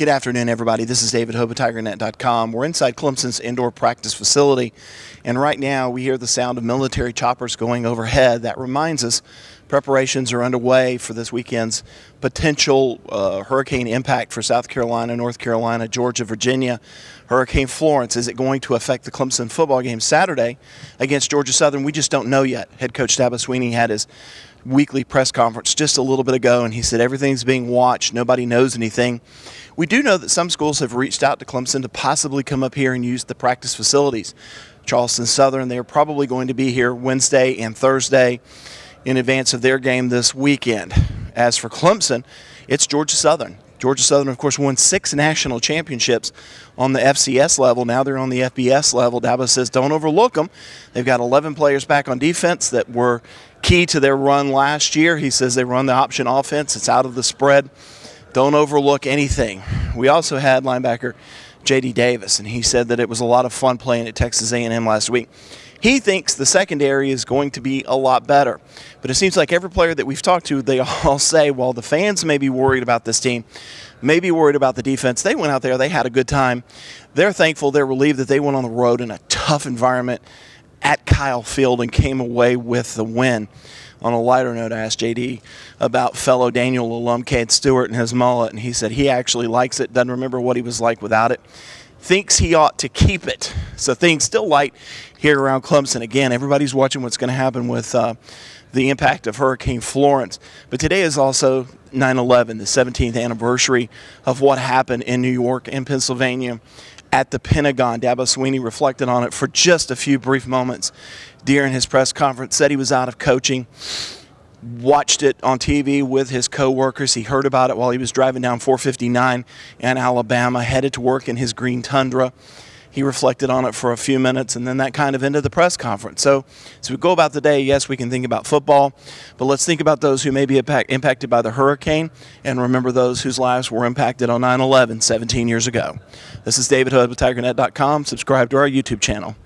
Good afternoon, everybody. This is David Hope of TigerNet.com. We're inside Clemson's indoor practice facility, and right now we hear the sound of military choppers going overhead. That reminds us preparations are underway for this weekend's potential hurricane impact for South Carolina, North Carolina, Georgia, Virginia. Hurricane Florence, is it going to affect the Clemson football game Saturday against Georgia Southern? We just don't know yet. Head coach Dabo Swinney had his weekly press conference just a little bit ago, and he said everything's being watched. Nobody knows anything. We do know that some schools have reached out to Clemson to possibly come up here and use the practice facilities. Charleston Southern, they are probably going to be here Wednesday and Thursday in advance of their game this weekend. As for Clemson, it's Georgia Southern. Georgia Southern, of course, won 6 national championships on the FCS level. Now they're on the FBS level. Dabo says don't overlook them. They've got 11 players back on defense that were key to their run last year. He says they run the option offense. It's out of the spread. Don't overlook anything. We also had linebacker J.D. Davis, and he said that it was a lot of fun playing at Texas A&M last week. He thinks the secondary is going to be a lot better. But it seems like every player that we've talked to, they all say, well, the fans may be worried about this team, may be worried about the defense. They went out there. They had a good time. They're thankful. They're relieved that they went on the road in a tough environment at Kyle Field and came away with the win. On a lighter note, I asked JD about fellow Daniel alum Cade Stewart and his mullet, and he said he actually likes it, doesn't remember what he was like without it, thinks he ought to keep it. So things still light here around Clemson. Again, everybody's watching what's going to happen with the impact of Hurricane Florence. But today is also 9/11, the 17th anniversary of what happened in New York and Pennsylvania at the Pentagon. Dabo Swinney reflected on it for just a few brief moments during his press conference, said he was out of coaching, watched it on TV with his co-workers. He heard about it while he was driving down 459 in Alabama, headed to work in his green Tundra. He reflected on it for a few minutes, and then that kind of ended the press conference. So as we go about the day, yes, we can think about football, but let's think about those who may be impacted by the hurricane, and remember those whose lives were impacted on 9/11 17 years ago. This is David Hood with TigerNet.com. Subscribe to our YouTube channel.